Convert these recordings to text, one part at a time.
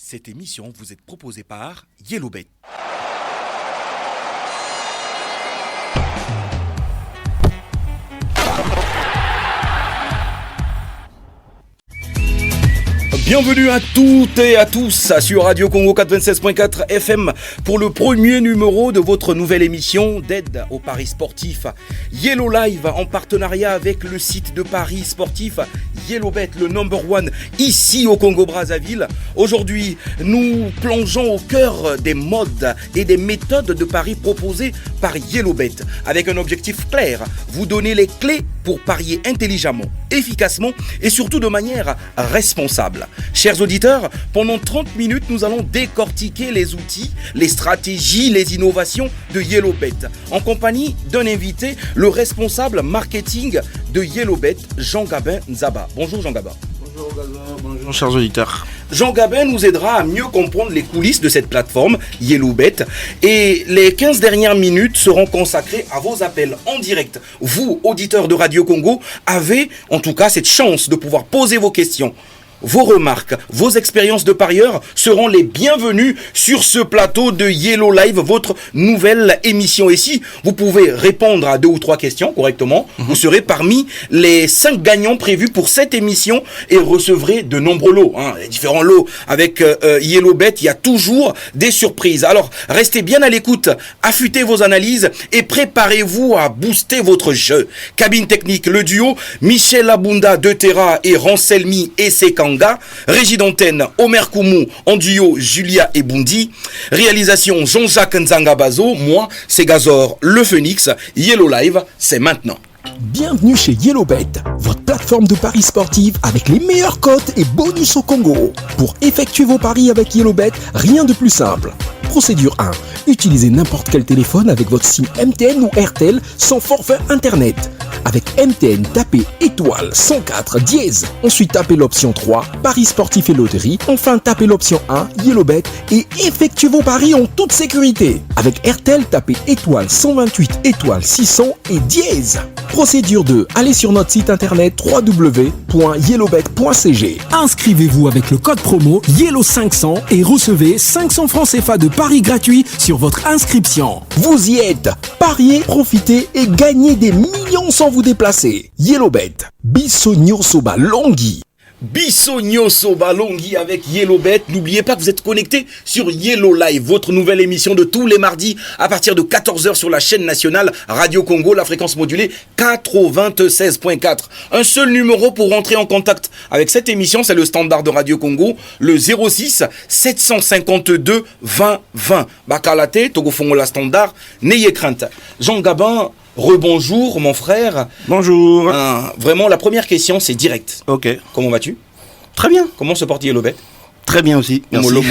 Cette émission vous est proposée par YellowBet. Bienvenue à toutes et à tous sur Radio Congo 96.4 FM pour le premier numéro de votre nouvelle émission d'aide aux paris sportifs Yellow Live en partenariat avec le site de paris sportif YellowBet, le number one ici au Congo-Brazzaville. Aujourd'hui, nous plongeons au cœur des modes et des méthodes de paris proposées par YellowBet avec un objectif clair, vous donner les clés pour parier intelligemment, efficacement et surtout de manière responsable. Chers auditeurs, pendant 30 minutes, nous allons décortiquer les outils, les stratégies, les innovations de YellowBet en compagnie d'un invité, le responsable marketing de YellowBet, Jean Gabin Nzaba. Bonjour Jean Gabin. Bonjour Gazan, bonjour chers auditeurs. Jean Gabin nous aidera à mieux comprendre les coulisses de cette plateforme YellowBet et les 15 dernières minutes seront consacrées à vos appels en direct. Vous, auditeurs de Radio Congo, avez en tout cas cette chance de pouvoir poser vos questions. Vos remarques, vos expériences de parieurs seront les bienvenues sur ce plateau de Yellow Live, votre nouvelle émission. Et si vous pouvez répondre à 2 ou 3 questions correctement, vous serez parmi les 5 gagnants prévus pour cette émission et recevrez de nombreux lots. Différents lots avec YellowBet, il y a toujours des surprises. Alors, restez bien à l'écoute, affûtez vos analyses et préparez-vous à booster votre jeu. Cabine technique, le duo Michel Abunda de Terra et Rancelmi et Sekan. Régie d'antenne, Omer Koumou, en duo, Julia et Bundi. Réalisation, Jean-Jacques Nzangabazo. Moi, c'est Gazor, le Phoenix. Yellow Live, c'est maintenant. Bienvenue chez YellowBet, votre plateforme de paris sportifs avec les meilleures cotes et bonus au Congo. Pour effectuer vos paris avec YellowBet, rien de plus simple. Procédure 1. Utilisez n'importe quel téléphone avec votre SIM MTN ou RTL sans forfait internet. Avec MTN, tapez étoile 104 dièse. Ensuite, tapez l'option 3, paris sportifs et loterie. Enfin, tapez l'option 1, YellowBet et effectuez vos paris en toute sécurité. Avec RTL, tapez étoile 128 étoile 600 et dièse. Procédure 2. Allez sur notre site internet www.yellowbet.cg. Inscrivez-vous avec le code promo YELLOW500 et recevez 500 francs CFA de paris gratuits sur votre inscription. Vous y êtes. Pariez, profitez et gagnez des millions sans vous déplacer. YellowBet. Bissogno Soba Longhi. Bissogno Soba Longhi avec YellowBet. N'oubliez pas que vous êtes connectés sur Yellow Live, votre nouvelle émission de tous les mardis à partir de 14h sur la chaîne nationale Radio Congo, la fréquence modulée 96.4. Un seul numéro pour rentrer en contact avec cette émission, c'est le standard de Radio Congo, le 06 752 20 20. Bakalate, Togo Fongo la standard, n'ayez crainte. Jean Gabin, rebonjour mon frère. Bonjour. Vraiment, la première question, c'est direct. Ok. Comment vas-tu? Très bien. Comment se porte YellowBet? Très bien aussi. Merci. Mollo.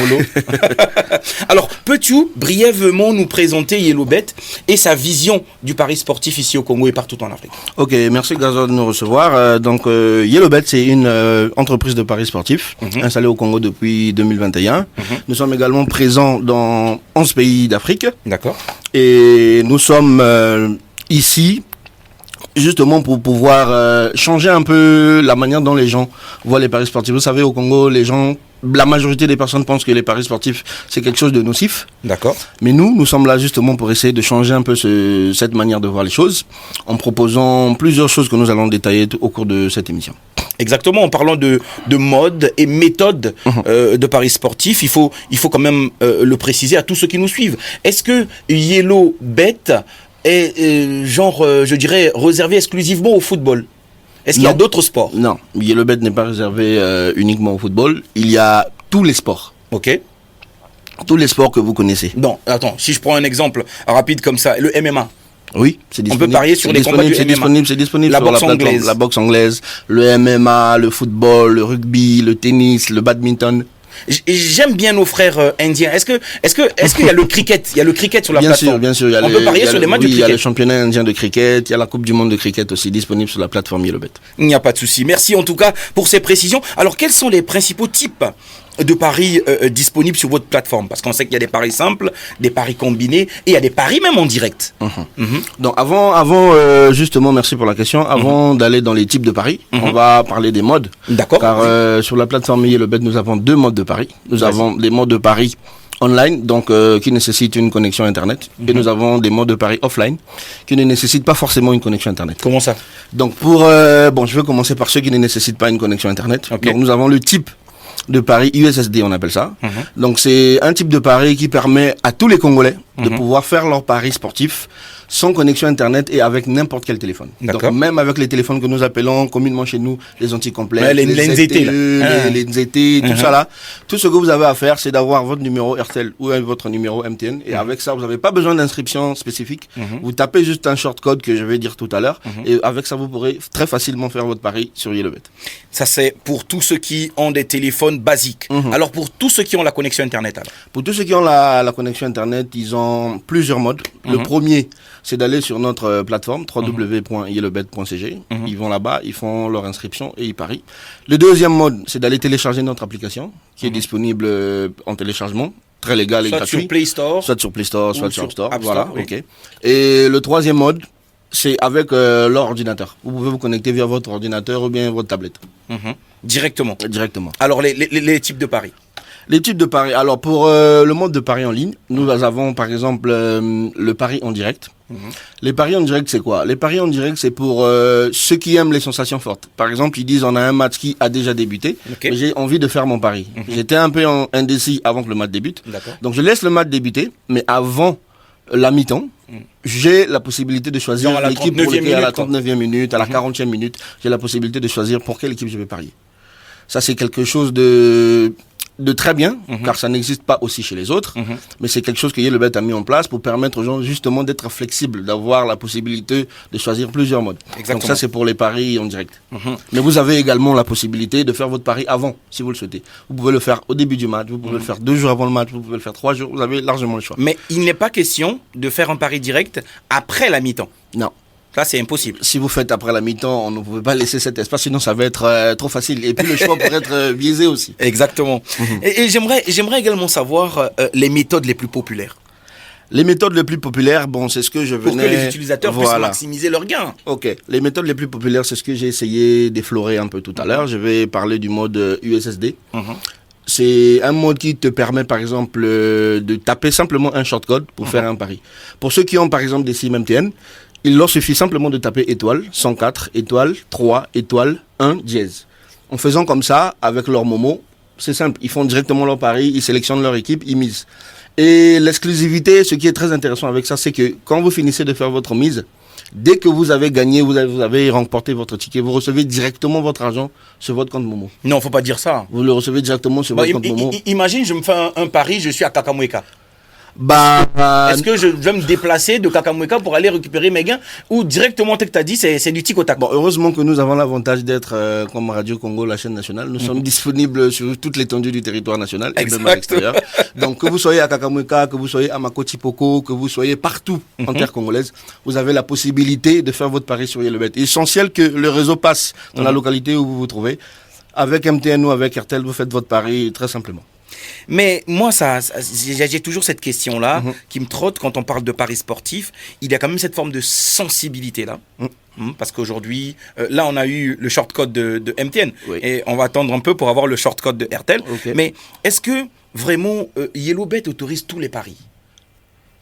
Alors, peux-tu brièvement nous présenter YellowBet et sa vision du pari sportif ici au Congo et partout en Afrique? Ok, merci Gazon de nous recevoir. YellowBet, c'est une entreprise de paris sportifs installée au Congo depuis 2021. Nous sommes également présents dans 11 pays d'Afrique. D'accord. Et nous sommes ici justement pour pouvoir changer un peu la manière dont les gens voient les paris sportifs. Vous savez, au Congo, la majorité des personnes pensent que les paris sportifs, c'est quelque chose de nocif. D'accord. Mais nous sommes là justement pour essayer de changer un peu cette manière de voir les choses, en proposant plusieurs choses que nous allons détailler au cours de cette émission. Exactement, en parlant de mode et méthode de paris sportifs, il faut quand même le préciser à tous ceux qui nous suivent. Est-ce que YellowBet est je dirais, réservé exclusivement au football? Est-ce qu'il y a d'autres sports? Non, YellowBet n'est pas réservé uniquement au football. Il y a tous les sports. Ok. Tous les sports que vous connaissez. Non, attends, si je prends un exemple rapide comme ça, le MMA. Oui, c'est disponible. On peut parier sur les combats du MMA. C'est disponible la sur boxe anglaise. La boxe anglaise, le MMA, le football, le rugby, le tennis, le badminton. J'aime bien nos frères indiens. Est-ce qu'il y a le cricket? Il y a le cricket sur la plateforme. Bien sûr. On peut parier sur les matchs de cricket. Il y a le championnat indien de cricket, il y a la Coupe du monde de cricket aussi disponible sur la plateforme YellowBet. Il n'y a pas de souci. Merci en tout cas pour ces précisions. Alors, quels sont les principaux types de paris disponibles sur votre plateforme? Parce qu'on sait qu'il y a des paris simples, des paris combinés, et il y a des paris même en direct. Donc avant justement, merci pour la question, avant d'aller dans les types de paris, on va parler des modes. D'accord. Car sur la plateforme YellowBet, nous avons 2 modes de paris. Nous avons des modes de paris online, donc qui nécessitent une connexion Internet. Et nous avons des modes de paris offline, qui ne nécessitent pas forcément une connexion Internet. Comment ça? Donc je vais commencer par ceux qui ne nécessitent pas une connexion Internet. Okay. Donc nous avons le type de pari USSD, on appelle ça. Donc c'est un type de pari qui permet à tous les Congolais de pouvoir faire leurs paris sportifs sans connexion Internet et avec n'importe quel téléphone. Donc même avec les téléphones que nous appelons communément chez nous les anticomplexes, les NZT, les NZT, tout ça là. Tout ce que vous avez à faire, c'est d'avoir votre numéro RTL ou votre numéro MTN. Et avec ça, vous n'avez pas besoin d'inscription spécifique. Vous tapez juste un shortcode que je vais dire tout à l'heure. Et avec ça, vous pourrez très facilement faire votre pari sur YellowBet. Ça, c'est pour tous ceux qui ont des téléphones basiques. Alors, pour tous ceux qui ont la connexion Internet, alors? Pour tous ceux qui ont la connexion Internet, ils ont plusieurs modes. Le premier, c'est d'aller sur notre plateforme www.yellowbet.cg. Ils vont là-bas, ils font leur inscription et ils parient. Le deuxième mode, c'est d'aller télécharger notre application qui est disponible en téléchargement, très légal et gratuit. Soit sur Play Store. Soit sur Play Store, soit sur App Store. Voilà, oui. Ok. Et le troisième mode, c'est avec leur ordinateur. Vous pouvez vous connecter via votre ordinateur ou bien votre tablette. Directement. Directement. Alors, les types de paris? Les types de paris. Alors, pour le mode de paris en ligne, nous avons par exemple le pari en direct. Les paris en direct, c'est quoi? Les paris en direct, c'est pour ceux qui aiment les sensations fortes. Par exemple, ils disent on a un match qui a déjà débuté, mais j'ai envie de faire mon pari. J'étais un peu indécis avant que le match débute. Donc, je laisse le match débuter, mais avant la mi-temps, j'ai la possibilité de choisir l'équipe pour laquelle à la 39e minute, à la 40e minute, j'ai la possibilité de choisir pour quelle équipe je vais parier. Ça, c'est quelque chose de très bien, car ça n'existe pas aussi chez les autres, mais c'est quelque chose que YellowBet a mis en place pour permettre aux gens justement d'être flexibles, d'avoir la possibilité de choisir plusieurs modes. Exactement. Donc ça, c'est pour les paris en direct. Mais vous avez également la possibilité de faire votre pari avant, si vous le souhaitez. Vous pouvez le faire au début du match, vous pouvez le faire 2 jours avant le match, vous pouvez le faire 3 jours, vous avez largement le choix. Mais il n'est pas question de faire un pari direct après la mi-temps. Non. Ça, c'est impossible. Si vous faites après la mi-temps, on ne pouvait pas laisser cet espace, sinon ça va être trop facile. Et puis le choix pourrait être biaisé aussi. Exactement. Et j'aimerais également savoir les méthodes les plus populaires. Les méthodes les plus populaires, bon, c'est ce que je venais... Pour que les utilisateurs puissent maximiser leurs gains. Ok. Les méthodes les plus populaires, c'est ce que j'ai essayé d'effleurer un peu tout à l'heure. Je vais parler du mode USSD. C'est un mode qui te permet, par exemple, de taper simplement un shortcode pour faire un pari. Pour ceux qui ont, par exemple, des SIM MTN, il leur suffit simplement de taper étoile 104, étoile 3, étoile 1, dièse. En faisant comme ça, avec leur Momo, c'est simple. Ils font directement leur pari, ils sélectionnent leur équipe, ils misent. Et l'exclusivité, ce qui est très intéressant avec ça, c'est que quand vous finissez de faire votre mise, dès que vous avez gagné, vous avez remporté votre ticket, vous recevez directement votre argent sur votre compte Momo. Non, faut pas dire ça. Vous le recevez directement sur votre compte Momo. Imagine, je me fais un pari, je suis à Kakamweka. Est-ce que je vais me déplacer de Kakamweka pour aller récupérer mes gains ou directement, tel que tu as dit, c'est du tic au tac? Bon, heureusement que nous avons l'avantage d'être comme Radio Congo, la chaîne nationale. Nous sommes disponibles sur toute l'étendue du territoire national et même à l'extérieur. Donc que vous soyez à Kakamweka, que vous soyez à Makoti-Poko, que vous soyez partout en terre congolaise, vous avez la possibilité de faire votre pari sur YellowBet. Il est essentiel que le réseau passe dans la localité où vous vous trouvez. Avec MTN ou avec RTL, vous faites votre pari très simplement. Mais moi, j'ai toujours cette question-là qui me trotte quand on parle de paris sportifs. Il y a quand même cette forme de sensibilité-là. Parce qu'aujourd'hui, là, on a eu le shortcode de MTN. Oui. Et on va attendre un peu pour avoir le shortcode de RTL. Okay. Mais est-ce que vraiment YellowBet autorise tous les paris?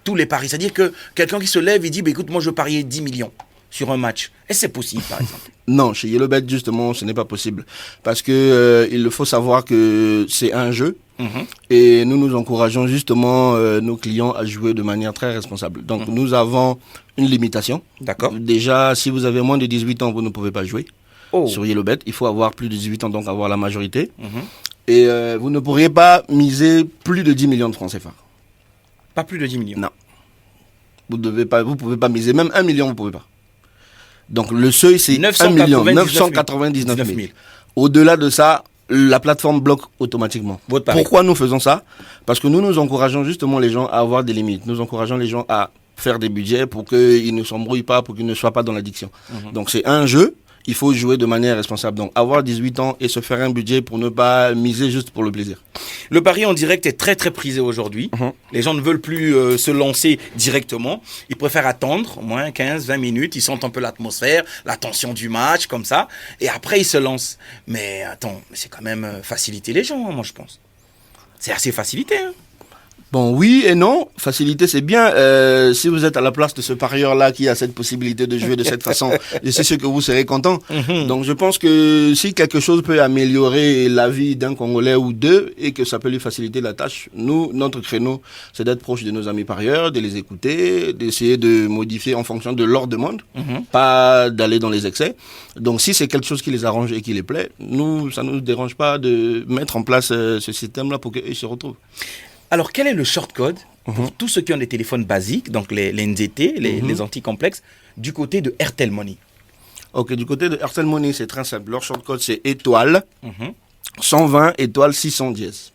Tous les paris. C'est-à-dire que quelqu'un qui se lève et dit bah, écoute, moi, je veux parier 10 millions sur un match. Est-ce que c'est possible, par exemple? Non, chez YellowBet, justement, ce n'est pas possible. Parce que il faut savoir que c'est un jeu. Et nous encourageons justement nos clients à jouer de manière très responsable. Donc nous avons une limitation. D'accord. Déjà, si vous avez moins de 18 ans, vous ne pouvez pas jouer sur YellowBet. Il faut avoir plus de 18 ans, donc avoir la majorité. Et vous ne pourriez pas miser plus de 10 millions de francs CFA. Pas plus de 10 millions? Non. Vous pouvez pas miser, même 1 million, vous ne pouvez pas. Donc le seuil, c'est 1 million, 999 000. Au-delà de ça, la plateforme bloque automatiquement. Pourquoi nous faisons ça? Parce que nous encourageons justement les gens à avoir des limites. Nous encourageons les gens à faire des budgets pour qu'ils ne s'embrouillent pas, pour qu'ils ne soient pas dans l'addiction. Donc c'est un jeu. il faut jouer de manière responsable. Donc, avoir 18 ans et se faire un budget pour ne pas miser juste pour le plaisir. Le pari en direct est très très prisé aujourd'hui. Les gens ne veulent plus se lancer directement. Ils préfèrent attendre au moins 15-20 minutes. Ils sentent un peu l'atmosphère, la tension du match, comme ça. Et après, ils se lancent. Mais attends, c'est quand même faciliter les gens, moi je pense. C'est assez facilité, hein. Bon, oui et non. Facilité, c'est bien. Si vous êtes à la place de ce parieur-là qui a cette possibilité de jouer de cette façon, je suis sûr que vous serez content. Donc, je pense que si quelque chose peut améliorer la vie d'un Congolais ou deux et que ça peut lui faciliter la tâche, nous, notre créneau, c'est d'être proche de nos amis parieurs, de les écouter, d'essayer de modifier en fonction de leur demande, pas d'aller dans les excès. Donc, si c'est quelque chose qui les arrange et qui les plaît, nous, ça ne nous dérange pas de mettre en place ce système-là pour qu'ils se retrouvent. Alors, quel est le shortcode pour tous ceux qui ont des téléphones basiques, donc les NZT, les anti-complexes, du côté de Airtel Money? Ok, du côté de Airtel Money, c'est très simple. Leur shortcode, c'est étoile 120 étoile 600 dièse.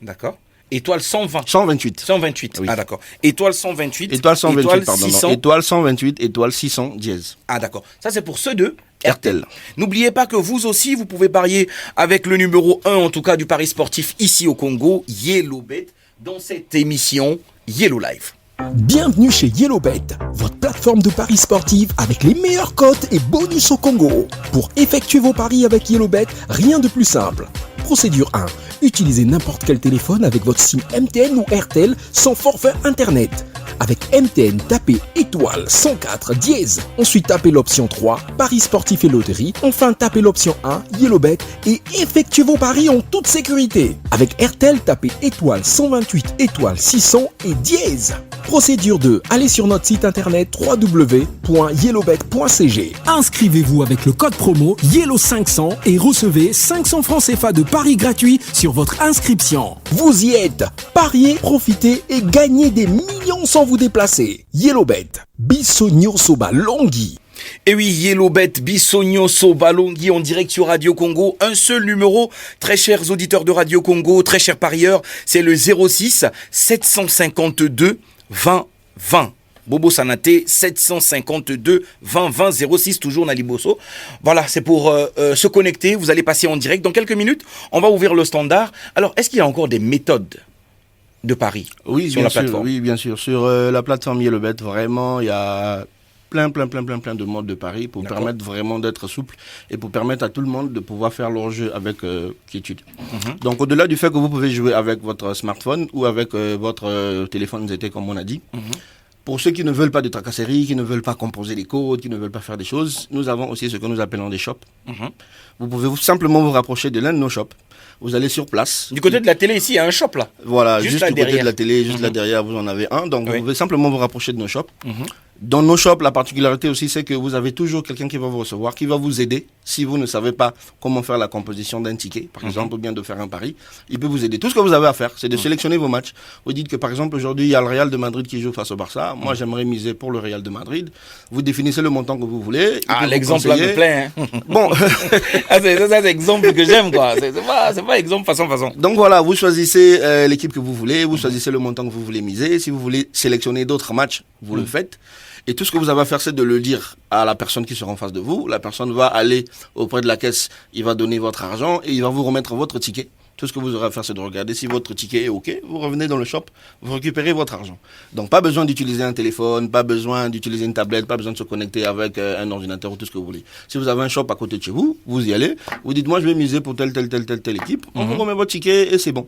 D'accord. Étoile 120. 128. 128, Oui. Ah d'accord. Étoile 128. Étoile 128, étoile pardon. 600. Non. Étoile 128, étoile 600 dièse. Ah d'accord. Ça c'est pour ceux de Airtel. N'oubliez pas que vous aussi, vous pouvez parier avec le numéro 1, en tout cas du pari sportif ici au Congo, YellowBet, dans cette émission Yellow Live. Bienvenue chez YellowBet, votre plateforme de paris sportifs avec les meilleures cotes et bonus au Congo. Pour effectuer vos paris avec YellowBet, rien de plus simple. Procédure 1. Utilisez n'importe quel téléphone avec votre SIM MTN ou RTL sans forfait internet. Avec MTN, tapez étoile 104 dièse. Ensuite, tapez l'option 3, paris sportifs et loterie. Enfin, tapez l'option 1, YellowBet, et effectuez vos paris en toute sécurité. Avec RTL, tapez étoile 128 étoile 600 et dièse. Procédure 2. Allez sur notre site internet www.yellowbet.cg. Inscrivez-vous avec le code promo YELLOW500 et recevez 500 francs CFA de paris gratuits sur votre inscription. Vous y êtes. Pariez, profitez et gagnez des millions sans vous déplacer. YellowBet. Bissonio Soba Longhi. Et oui, YellowBet, Bissonio, Balongi en direct sur Radio Congo. Un seul numéro, très chers auditeurs de Radio Congo, très chers parieurs, c'est le 06 752 20 20. Bobo Sanaté, 752 20 20 06, toujours Naliboso. Voilà, c'est pour se connecter. Vous allez passer en direct. Dans quelques minutes, on va ouvrir le standard. Alors, est-ce qu'il y a encore des méthodes de paris sur la plateforme? Oui, bien sûr. Sur la plateforme YellowBet, vraiment, il y a plein de modes de paris pour permettre vraiment d'être souple et pour permettre à tout le monde de pouvoir faire leur jeu avec quiétude. Donc, au-delà du fait que vous pouvez jouer avec votre smartphone ou avec votre téléphone ZT, comme on a dit, pour ceux qui ne veulent pas de tracasserie, qui ne veulent pas composer des codes, qui ne veulent pas faire des choses, nous avons aussi ce que nous appelons des shops. Vous pouvez simplement vous rapprocher de l'un de nos shops. Vous allez sur place. Du côté de la télé, ici, il y a un shop là. Voilà, juste là du derrière. côté de la télé, juste là derrière, vous en avez un. Donc, Oui. vous pouvez simplement vous rapprocher de nos shops. Dans nos shops, la particularité aussi, c'est que vous avez toujours quelqu'un qui va vous recevoir, qui va vous aider. Si vous ne savez pas comment faire la composition d'un ticket, par exemple, ou bien de faire un pari, il peut vous aider. Tout ce que vous avez à faire, c'est de sélectionner vos matchs. Vous dites que, par exemple, aujourd'hui, il y a le Real de Madrid qui joue face au Barça. Moi, j'aimerais miser pour le Real de Madrid. Vous définissez le montant que vous voulez. Ah, l'exemple là me plaît. Hein. Bon. Ah, c'est l'exemple que j'aime, quoi. C'est pas exemple façon. Donc voilà, vous choisissez l'équipe que vous voulez, vous choisissez le montant que vous voulez miser. Si vous voulez sélectionner d'autres matchs, vous le faites. Et tout ce que vous avez à faire, c'est de le dire à la personne qui sera en face de vous. La personne va aller auprès de la caisse, il va donner votre argent et il va vous remettre votre ticket. Tout ce que vous aurez à faire, c'est de regarder si votre ticket est OK. Vous revenez dans le shop, vous récupérez votre argent. Donc, pas besoin d'utiliser un téléphone, pas besoin d'utiliser une tablette, pas besoin de se connecter avec un ordinateur ou tout ce que vous voulez. Si vous avez un shop à côté de chez vous, vous y allez. Vous dites, moi, je vais miser pour telle équipe. On vous remet votre ticket et c'est bon.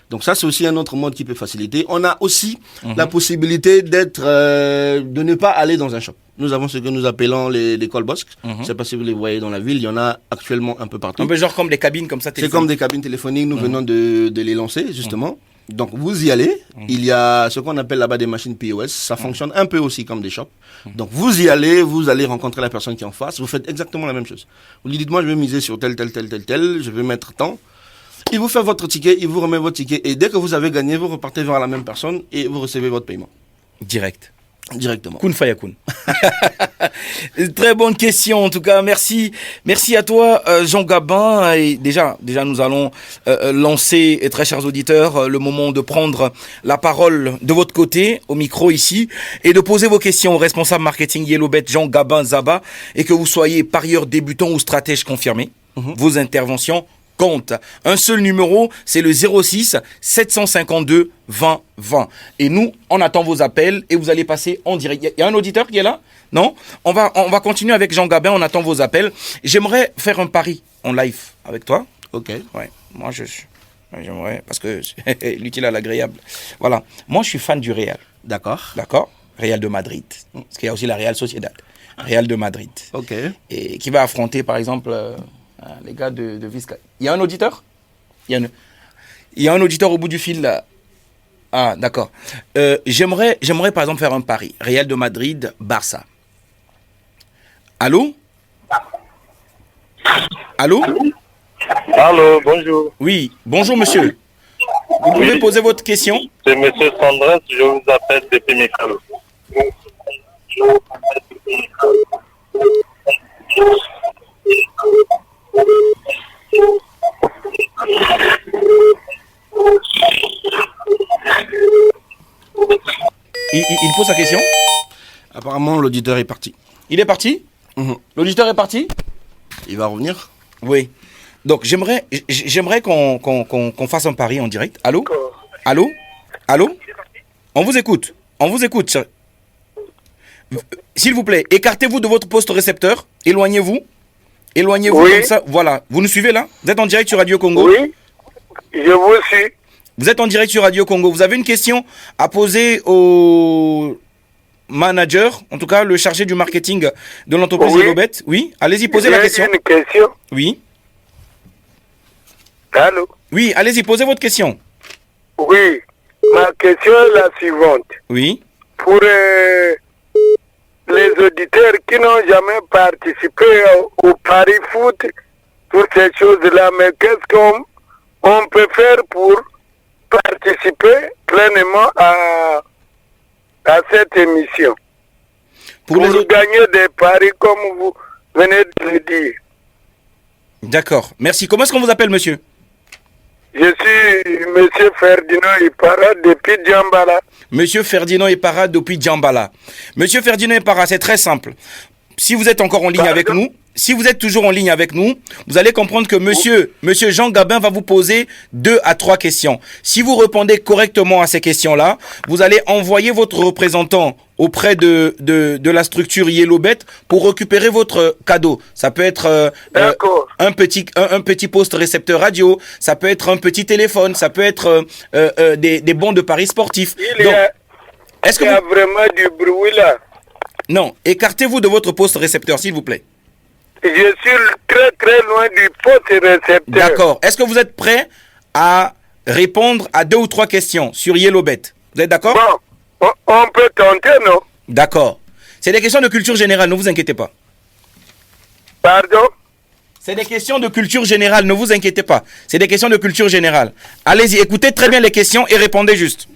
Donc ça, c'est aussi un autre mode qui peut faciliter. On a aussi la possibilité de ne pas aller dans un shop. Nous avons ce que nous appelons les call box. Je ne sais pas si vous les voyez dans la ville. Il y en a actuellement un peu partout. Un peu genre comme des cabines comme ça. C'est comme des cabines téléphoniques. Nous venons de les lancer, justement. Donc vous y allez. Il y a ce qu'on appelle là-bas des machines POS. Ça fonctionne un peu aussi comme des shops. Donc vous y allez, vous allez rencontrer la personne qui est en face. Vous faites exactement la même chose. Vous lui dites, moi, je vais miser sur tel. Je vais mettre tant. Il vous fait votre ticket, il vous remet votre ticket et dès que vous avez gagné, vous repartez vers la même personne et vous recevez votre paiement. Direct. Directement. Kun Fayakun. Très bonne question en tout cas. Merci à toi Jean Gabin. Et déjà nous allons lancer, et très chers auditeurs, le moment de prendre la parole de votre côté au micro ici et de poser vos questions au responsable marketing YellowBet Jean Gabin Zaba, et que vous soyez parieur débutant ou stratège confirmé. Vos interventions compte. Un seul numéro, c'est le 06 752 20 20. Et nous, on attend vos appels et vous allez passer en direct. Il y a un auditeur qui est là? Non? On va continuer avec Jean Gabin, on attend vos appels. J'aimerais faire un pari en live avec toi. Ok. Ouais, moi j'aimerais, parce que l'utile à l'agréable. Voilà, moi je suis fan du Real. D'accord. D'accord? Real de Madrid. Parce qu'il y a aussi la Real Sociedad. Real de Madrid. Ok. Et qui va affronter par exemple... les gars de Visca. Il y a un auditeur? Il y a un auditeur au bout du fil là. Ah, d'accord. J'aimerais par exemple faire un pari. Real de Madrid, Barça. Allô? Allô? Allô, bonjour. Oui, bonjour monsieur. Vous pouvez poser votre question? C'est monsieur Sandras, je vous appelle depuis Mikalo. Il pose sa question? Apparemment, l'auditeur est parti. Il est parti? L'auditeur est parti? Il va revenir? Oui. Donc j'aimerais qu'on fasse un pari en direct. Allô? Allô? Allô? On vous écoute. On vous écoute. S'il vous plaît, écartez-vous de votre poste récepteur. Éloignez-vous. Éloignez-vous Oui. comme ça. Voilà. Vous nous suivez là? Vous êtes en direct sur Radio Congo? Oui, je vous suis. Vous êtes en direct sur Radio Congo. Vous avez une question à poser au manager, en tout cas le chargé du marketing de l'entreprise Oui. YellowBet? Oui. Allez-y, posez la question. J'ai une question. Oui. Allô? Oui, allez-y, posez votre question. Oui, ma question est la suivante. Oui. Pour les auditeurs qui n'ont jamais participé au Paris Foot, toutes ces choses-là, mais qu'est-ce qu'on peut faire pour participer pleinement à cette émission? Pour les autres. Gagner des paris comme vous venez de le dire. D'accord. Merci. Comment est-ce qu'on vous appelle, monsieur? Je suis monsieur Ferdinand Ipara depuis Djambala. Monsieur Ferdinand Epara depuis Djambala. Monsieur Ferdinand Epara, c'est très simple. Si vous êtes encore en ligne avec nous, si vous êtes toujours en ligne avec nous, vous allez comprendre que monsieur Jean Gabin va vous poser 2 à 3 questions. Si vous répondez correctement à ces questions-là, vous allez envoyer votre représentant auprès de la structure YellowBet pour récupérer votre cadeau. Ça peut être un petit poste récepteur radio, ça peut être un petit téléphone, ça peut être des bons de paris sportifs. Il y a vraiment du bruit là. Non, écartez-vous de votre poste récepteur, s'il vous plaît. Je suis très très loin du poste récepteur. D'accord. Est-ce que vous êtes prêt à répondre à 2 ou 3 questions sur YellowBet? Vous êtes d'accord? Bon, on peut tenter, non? D'accord. C'est des questions de culture générale, ne vous inquiétez pas. Pardon? C'est des questions de culture générale, ne vous inquiétez pas. C'est des questions de culture générale. Allez-y, écoutez très bien les questions et répondez juste.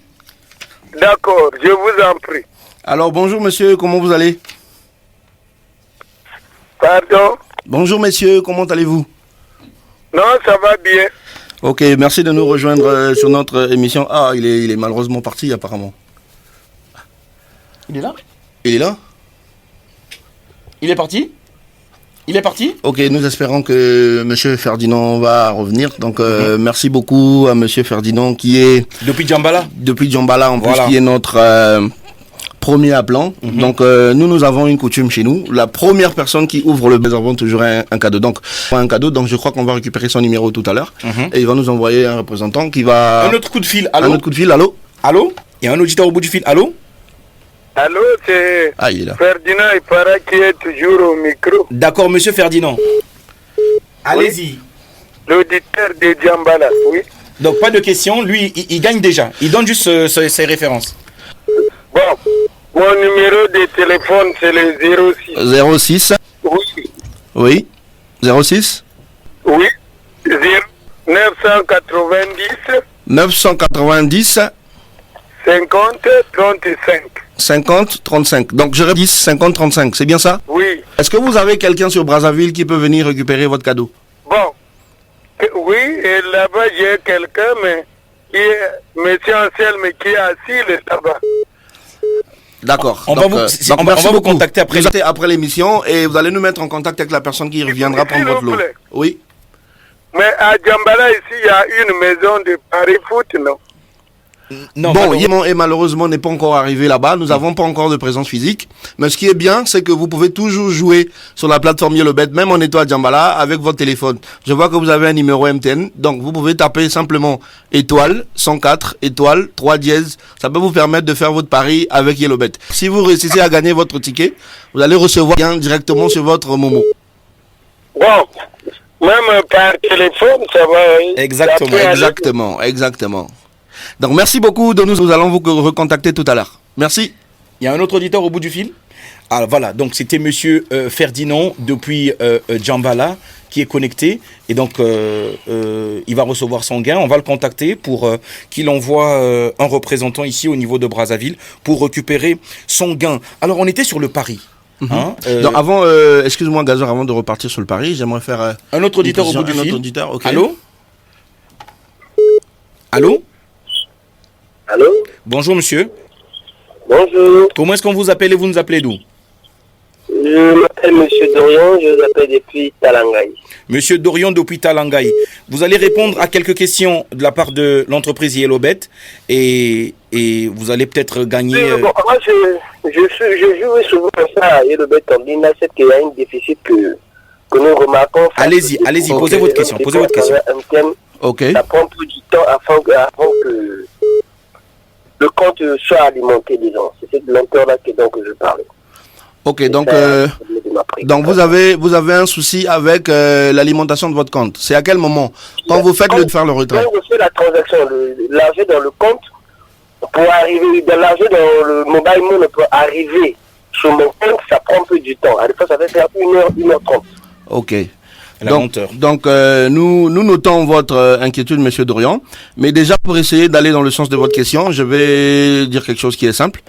D'accord, je vous en prie. Alors, bonjour monsieur, comment vous allez? Pardon? Bonjour messieurs, comment allez-vous? Non, ça va bien. Ok, merci de nous rejoindre sur notre émission. Ah, il est malheureusement parti apparemment. Il est là? Il est là? Il est parti? Il est parti? Ok, nous espérons que monsieur Ferdinand va revenir. Donc, merci beaucoup à monsieur Ferdinand qui est... Depuis Djambala? Depuis Djambala en Voilà. plus, qui est notre... premier appelant. Donc nous avons une coutume chez nous. La première personne qui ouvre le nous avons toujours un cadeau. Donc je crois qu'on va récupérer son numéro tout à l'heure et il va nous envoyer un représentant qui va... Un autre coup de fil, allô? Un autre coup de fil, allô? Allô? Il y a un auditeur au bout du fil, allô? Allô, c'est Il est là. Ferdinand Ipara qui est toujours au micro. D'accord, monsieur Ferdinand. Allez-y. L'auditeur de Djambala, oui. Donc pas de questions, lui il gagne déjà. Il donne juste ses références. Bon, mon numéro de téléphone c'est le 06. 06. Oui. Oui. 06. Oui. 990. 990. 50 35. 50-35. Donc je répète 50-35, c'est bien ça? Oui. Est-ce que vous avez quelqu'un sur Brazzaville qui peut venir récupérer votre cadeau? Bon. Oui, et là-bas, j'ai quelqu'un, mais qui est monsieur Anselme, qui est assis là-bas. D'accord. On va vous- on va merci vous beaucoup. contacter après. Après l'émission et vous allez nous mettre en contact avec la personne qui reviendra prendre S'il votre vous lot. plaît. Oui. Mais à Djambala, ici, il y a une maison de Paris Foot, non? Non, Bon, malheureux- Yéman et malheureusement n'est pas encore arrivé là-bas. Nous n'avons pas encore de présence physique. Mais ce qui est bien, c'est que vous pouvez toujours jouer sur la plateforme YellowBet, même en étant à Djambala, avec votre téléphone. Je vois que vous avez un numéro MTN. Donc, vous pouvez taper simplement étoile 104, étoile 3 dièse. Ça peut vous permettre de faire votre pari avec YellowBet. Si vous réussissez à gagner votre ticket, vous allez recevoir bien directement sur votre Momo. Bon, même par téléphone, ça va. Exactement, ça peut aller. Exactement. Donc, merci beaucoup. Nous allons vous recontacter tout à l'heure. Merci. Il y a un autre auditeur au bout du fil. Alors voilà, donc c'était monsieur Ferdinand depuis Djambala qui est connecté. Et donc, il va recevoir son gain. On va le contacter pour qu'il envoie un représentant ici au niveau de Brazzaville pour récupérer son gain. Alors, on était sur le pari. Hein, Donc, avant, excuse-moi, Gazor, avant de repartir sur le pari, j'aimerais faire. un autre auditeur au bout du un autre fil. auditeur, ok. Allô? Allô? Allô? Bonjour monsieur. Bonjour, Comment est-ce qu'on vous appelle et vous nous appelez d'où? je m'appelle Monsieur Dorian, je vous appelle depuis Talangaï. Monsieur Dorian depuis Talangaï. Vous allez répondre à quelques questions de la part de l'entreprise YellowBet et vous allez peut-être gagner. Bon, moi, je joue souvent ça et le bête en ligne, là, c'est qu'il y a un déficit que nous remarquons. Allez-y, Ok. posez votre question. Posez votre question. Ok. Ça prend peu du temps avant que le compte soit alimenté, disons. C'est cette lenteur-là que donc je parle. Ok, donc vous avez un souci avec l'alimentation de votre compte. C'est à quel moment? Quand vous faites faire le retrait? Quand je fais la transaction, l'argent dans le compte, pour arriver, de l'argent dans le mobile money pour arriver sur mon compte, ça prend peu du temps. À des fois, ça fait faire 1h30. Ok. La lenteur. Donc nous notons votre inquiétude, monsieur Dorian. Mais déjà, pour essayer d'aller dans le sens de votre question, je vais dire quelque chose qui est simple.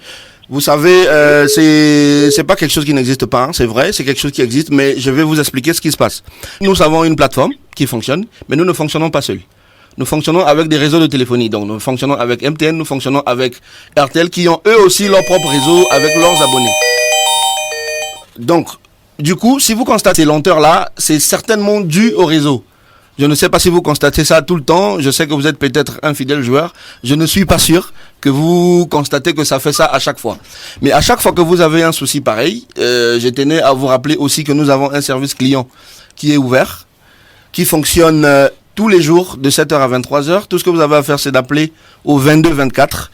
Vous savez, c'est pas quelque chose qui n'existe pas, hein, c'est vrai, c'est quelque chose qui existe, mais je vais vous expliquer ce qui se passe. Nous avons une plateforme qui fonctionne, mais nous ne fonctionnons pas seuls. Nous fonctionnons avec des réseaux de téléphonie. Donc nous fonctionnons avec MTN, nous fonctionnons avec RTL qui ont eux aussi leur propre réseau avec leurs abonnés. Donc, du coup, si vous constatez ces lenteurs-là, c'est certainement dû au réseau. Je ne sais pas si vous constatez ça tout le temps. Je sais que vous êtes peut-être un fidèle joueur. Je ne suis pas sûr que vous constatez que ça fait ça à chaque fois. Mais à chaque fois que vous avez un souci pareil, je tenais à vous rappeler aussi que nous avons un service client qui est ouvert, qui fonctionne tous les jours de 7h à 23h. Tout ce que vous avez à faire, c'est d'appeler au 22-24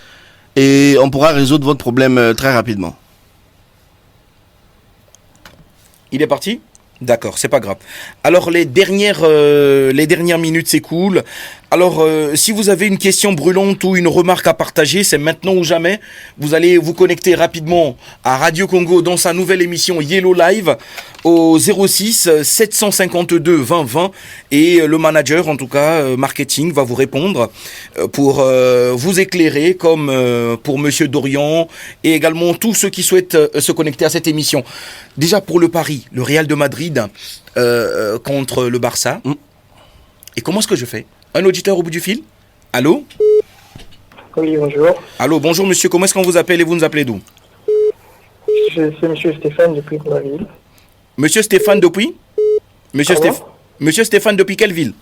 et on pourra résoudre votre problème très rapidement. Il est parti? D'accord, c'est pas grave. Alors les dernières minutes s'écoulent. Alors si vous avez une question brûlante ou une remarque à partager, c'est maintenant ou jamais. Vous allez vous connecter rapidement à Radio Congo dans sa nouvelle émission Yellow Live au 06 752 20 20 et le manager, en tout cas marketing, va vous répondre pour vous éclairer comme pour Monsieur Dorian et également tous ceux qui souhaitent se connecter à cette émission. Déjà pour le pari, le Real de Madrid contre le Barça. Et comment est-ce que je fais? Un auditeur au bout du fil? Allô? Oui, bonjour. Allô, bonjour monsieur, comment est-ce qu'on vous appelle et vous nous appelez d'où? C'est monsieur Stéphane depuis Brazzaville. Monsieur Stéphane depuis? Monsieur Stéphane depuis quelle ville?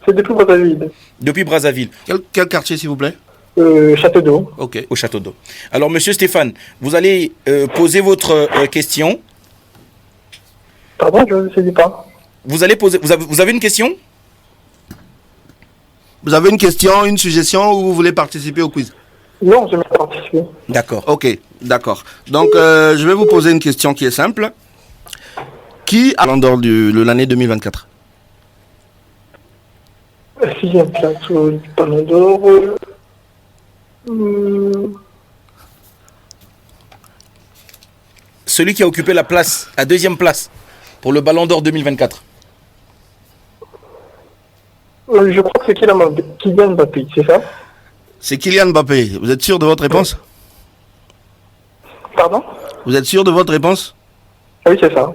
C'est depuis Brazzaville. Depuis Brazzaville. Quel quartier, s'il vous plaît? Château d'eau. Ok. Au Château d'eau. Alors monsieur Stéphane, vous allez poser votre question. Pardon, je ne sais pas. Vous allez poser. Vous avez une question? Vous avez une question, une suggestion ou vous voulez participer au quiz? Non, je n'ai pas participé. D'accord. Ok, d'accord. Donc, je vais vous poser une question qui est simple. Qui a l'endort de l'année 2024? Sixième place au Ballon d'Or. Celui qui a occupé la deuxième place pour le Ballon d'Or 2024. Je crois que c'est Kylian Mbappé, c'est ça? C'est Kylian Mbappé. Vous êtes sûr de votre réponse? Pardon? Vous êtes sûr de votre réponse? Oui, c'est ça.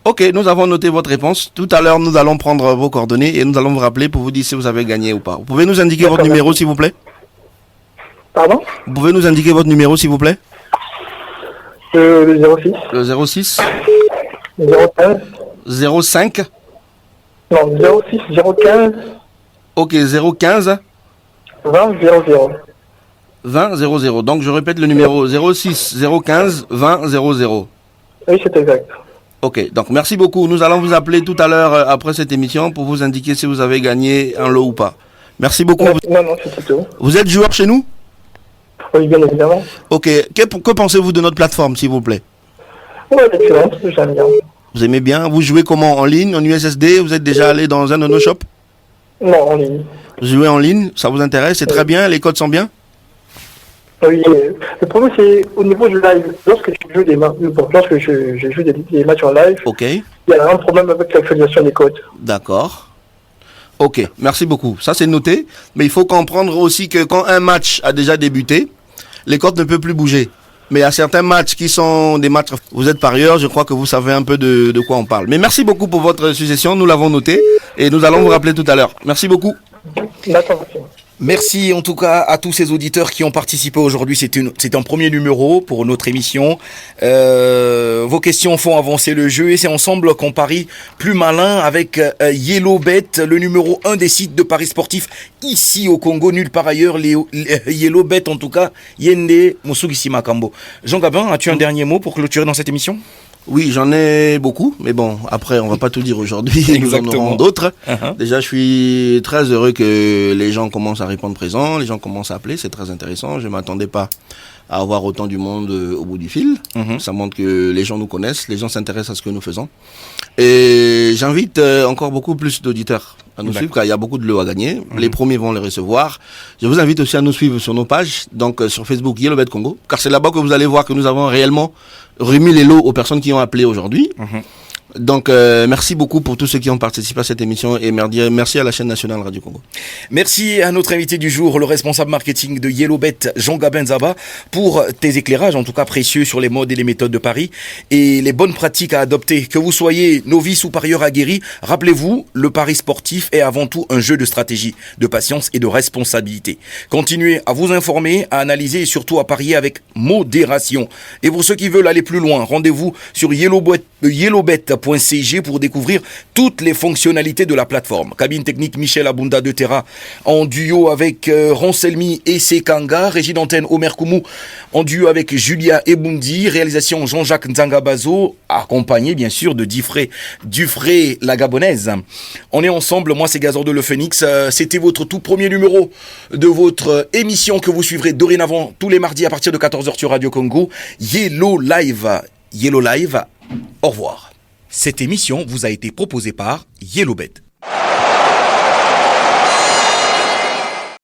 Ok, nous avons noté votre réponse. Tout à l'heure, nous allons prendre vos coordonnées et nous allons vous rappeler pour vous dire si vous avez gagné ou pas. Vous pouvez nous indiquer votre numéro, s'il vous plaît? Pardon? Vous pouvez nous indiquer votre numéro, s'il vous plaît? Le 06. Le 06 015. 05. Non, 06 015 Ok, 015 20 00. 20 00. Donc, je répète le numéro 06 015 20 00. Oui, c'est exact. Ok, donc merci beaucoup. Nous allons vous appeler tout à l'heure après cette émission pour vous indiquer si vous avez gagné un lot ou pas. Merci beaucoup. Non, c'est tout. Vous êtes joueur chez nous? Oui, bien évidemment. Ok, que pensez-vous de notre plateforme, s'il vous plaît? Oui, excellent, j'aime bien. Vous aimez bien? Vous jouez comment? En ligne, en USSD? Vous êtes déjà allé dans un de nos shops? Non, en ligne. Vous jouez en ligne? Ça vous intéresse? C'est très bien? Les codes sont bien? Oui, le problème c'est au niveau du live. Lorsque je joue lorsque je joue des matchs en live, Ok, il y a un problème avec l'actualisation des codes. d'accord. Ok, merci beaucoup. Ça c'est noté. Mais il faut comprendre aussi que quand un match a déjà débuté, les codes ne peuvent plus bouger. Mais il y a certains matchs qui sont des matchs... Vous êtes parieur, je crois que vous savez un peu de quoi on parle. Mais merci beaucoup pour votre suggestion, nous l'avons noté. Et nous allons vous rappeler tout à l'heure. Merci beaucoup. D'accord, merci. Merci en tout cas à tous ces auditeurs qui ont participé aujourd'hui. C'est un premier numéro pour notre émission. Vos questions font avancer le jeu et c'est ensemble qu'on parie plus malin avec YellowBet, le numéro 1 des sites de paris sportifs ici au Congo, nulle part ailleurs. YellowBet en tout cas, Yende Moussougisi Makambo. Jean Gabin, as-tu un dernier mot pour clôturer dans cette émission? Oui, j'en ai beaucoup, mais bon, après, on va pas tout dire aujourd'hui, nous en aurons d'autres. Déjà, je suis très heureux que les gens commencent à répondre présent, les gens commencent à appeler, c'est très intéressant. Je m'attendais pas à avoir autant du monde au bout du fil. Ça montre que les gens nous connaissent, les gens s'intéressent à ce que nous faisons. Et j'invite encore beaucoup plus d'auditeurs à nous suivre, car il y a beaucoup de lots à gagner. Les premiers vont les recevoir. Je vous invite aussi à nous suivre sur nos pages, donc sur Facebook YellowBet Congo, car c'est là-bas que vous allez voir que nous avons réellement remis les lots aux personnes qui ont appelé aujourd'hui. Donc, merci beaucoup pour tous ceux qui ont participé à cette émission et merci à la chaîne nationale Radio Congo. Merci à notre invité du jour, le responsable marketing de YellowBet, Jean Gabin Zaba, pour tes éclairages, en tout cas précieux, sur les modes et les méthodes de paris et les bonnes pratiques à adopter. Que vous soyez novice ou parieur aguerri, rappelez-vous, le pari sportif est avant tout un jeu de stratégie, de patience et de responsabilité. Continuez à vous informer, à analyser et surtout à parier avec modération. Et pour ceux qui veulent aller plus loin, rendez-vous sur YellowBet.cg pour découvrir toutes les fonctionnalités de la plateforme. Cabine technique Michel Abunda de Terra en duo avec Ronselmi et Sekanga, régie d'antenne Omer Koumou en duo avec Julia Ebundi, réalisation Jean-Jacques Nzangabazo, accompagné bien sûr de Dufray la Gabonaise. On est ensemble, moi c'est Gazor de Le Phoenix, c'était votre tout premier numéro de votre émission que vous suivrez dorénavant tous les mardis à partir de 14h sur Radio Congo, Yellow Live, au revoir. Cette émission vous a été proposée par YellowBet.